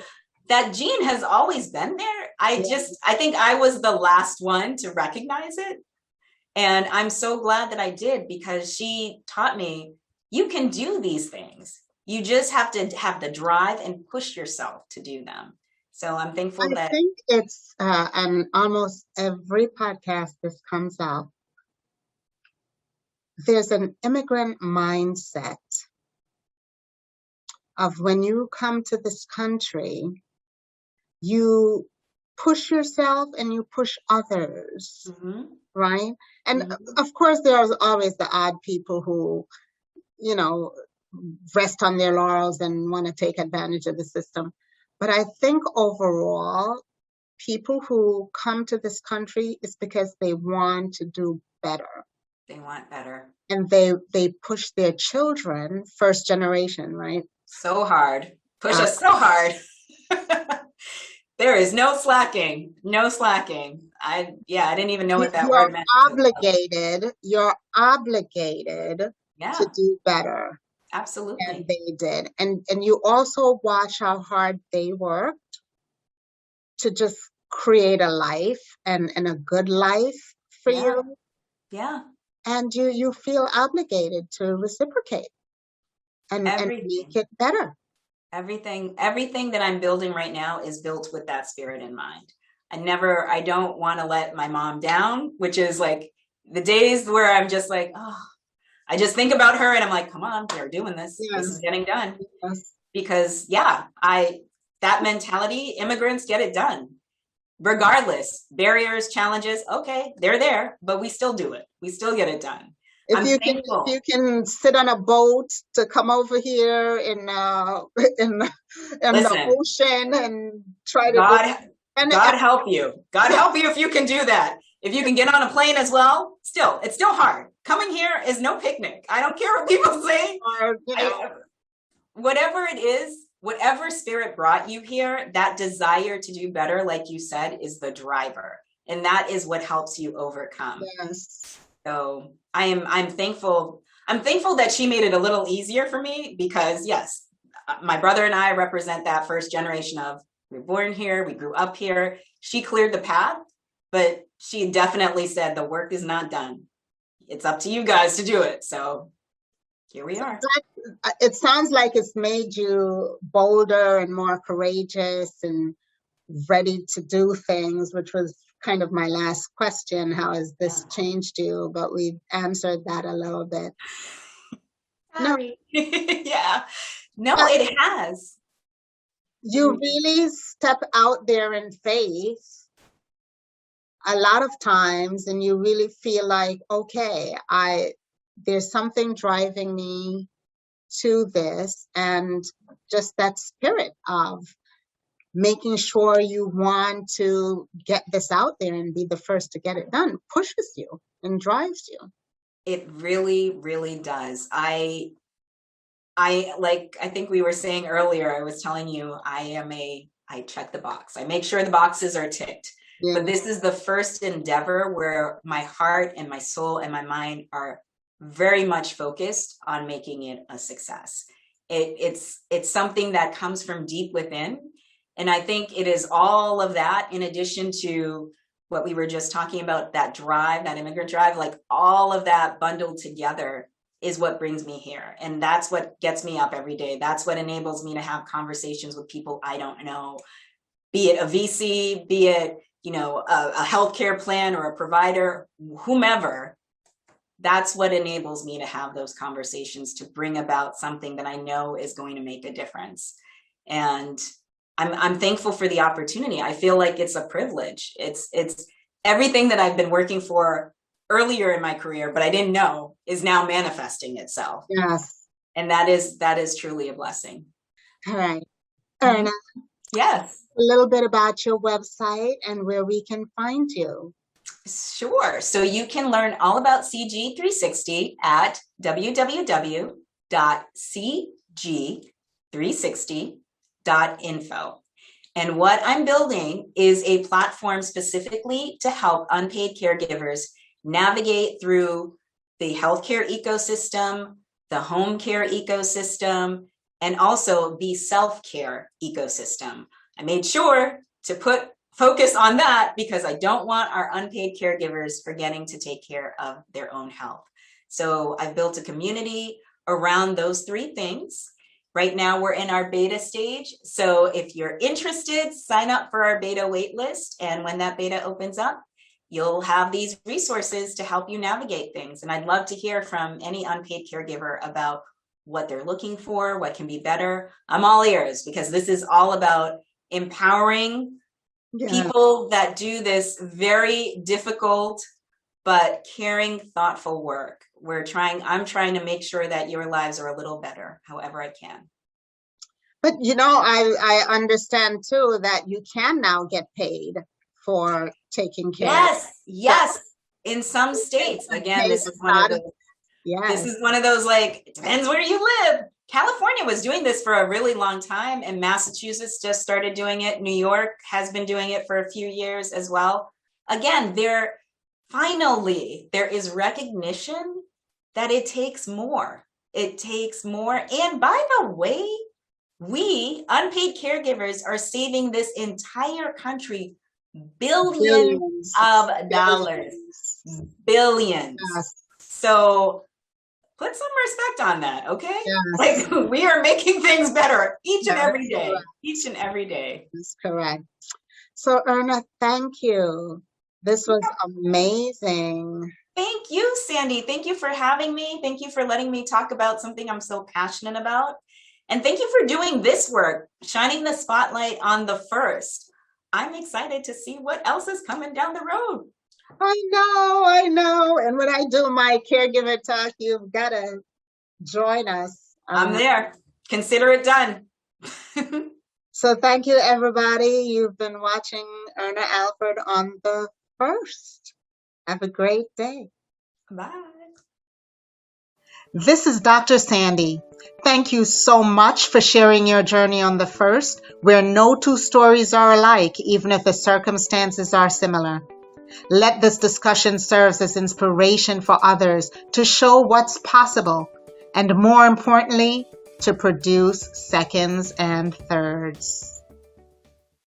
that gene has always been there. I think I was the last one to recognize it. And I'm so glad that I did, because she taught me, you can do these things. You just have to have the drive and push yourself to do them. So I'm thankful I think it's on almost every podcast this comes up, there's an immigrant mindset of when you come to this country, you push yourself and you push others, right? And of course, there's always the odd people who, you know, rest on their laurels and want to take advantage of the system. But I think overall, people who come to this country is because they want to do better. They want better. And they push their children, first generation, right? So hard. Push us so hard. There is no slacking. No slacking. I didn't even know what that word meant. You're obligated to do better. Absolutely. And they did. And you also watch how hard they worked to just create a life and a good life for you. Yeah. And you feel obligated to reciprocate and make it better. Everything that I'm building right now is built with that spirit in mind. I don't want to let my mom down, which is like the days where I'm just like, oh, I just think about her and I'm like, come on, we're doing this. Yes. This is getting done. Yes. Because that mentality, immigrants get it done. Regardless, barriers, challenges, okay, they're there, but we still do it. We still get it done. If you can sit on a boat to come over here in the ocean and try to God help you. God help you if you can do that. If you can get on a plane as well, it's still hard. Coming here is no picnic. I don't care what people say. Whatever it is, whatever spirit brought you here, that desire to do better, like you said, is the driver. And that is what helps you overcome. Yes. So I'm thankful. I'm thankful that she made it a little easier for me, because yes, my brother and I represent that first generation of, we were born here, we grew up here. She cleared the path, but she definitely said the work is not done. It's up to you guys to do it. So here we are. It sounds like it's made you bolder and more courageous and ready to do things, which was kind of my last question. How has this changed you? But we've answered that a little bit. Sorry. Yeah. No, it has. You really step out there in faith a lot of times, and you really feel like, okay, there's something driving me to this, and just that spirit of making sure you want to get this out there and be the first to get it done pushes you and drives you. It really, really does. I think we were saying earlier, I was telling you, I check the box. I make sure the boxes are ticked. Yeah. But this is the first endeavor where my heart and my soul and my mind are very much focused on making it a success. It's something that comes from deep within. And I think it is all of that, in addition to what we were just talking about, that drive, that immigrant drive, like all of that bundled together is what brings me here. And that's what gets me up every day. That's what enables me to have conversations with people I don't know, be it a VC, be it, a healthcare plan or a provider, whomever. That's what enables me to have those conversations, to bring about something that I know is going to make a difference. And I'm thankful for the opportunity. I feel like it's a privilege. It's everything that I've been working for earlier in my career, but I didn't know, is now manifesting itself. Yes. And that is truly a blessing. All right. Erna. Yes. A little bit about your website and where we can find you. Sure. So you can learn all about CG360 at www.cg360.info. And what I'm building is a platform specifically to help unpaid caregivers navigate through the healthcare ecosystem, the home care ecosystem, and also the self-care ecosystem. I made sure to put focus on that because I don't want our unpaid caregivers forgetting to take care of their own health. So I've built a community around those three things. Right now we're in our beta stage. So if you're interested, sign up for our beta waitlist. And when that beta opens up, you'll have these resources to help you navigate things. And I'd love to hear from any unpaid caregiver about what they're looking for, what can be better. I'm all ears because this is all about empowering people that do this very difficult but caring, thoughtful work. I'm trying to make sure that your lives are a little better, however I can. But I understand too that you can now get paid for taking care. Yes. In some states, again, this is one of those, like, depends where you live. California was doing this for a really long time, and Massachusetts just started doing it. New York has been doing it for a few years as well. Again, finally, there is recognition that it takes more. It takes more. And by the way, we unpaid caregivers are saving this entire country billions of dollars. Billions. Yes. So put some respect on that, okay? Yes. Like, we are making things better each and every day. Correct. Each and every day. That's correct. So Erna, thank you. This was amazing. Thank you, Sandi. Thank you for having me. Thank you for letting me talk about something I'm so passionate about. And thank you for doing this work, shining the spotlight on the first. I'm excited to see what else is coming down the road. I know. And when I do my caregiver talk, you've got to join us. I'm there. Consider it done. So thank you, everybody. You've been watching Erna Alfred on the first. Have a great day. Bye. This is Dr. Sandi. Thank you so much for sharing your journey on the first, where no two stories are alike, even if the circumstances are similar. Let this discussion serve as inspiration for others to show what's possible, and more importantly, to produce seconds and thirds.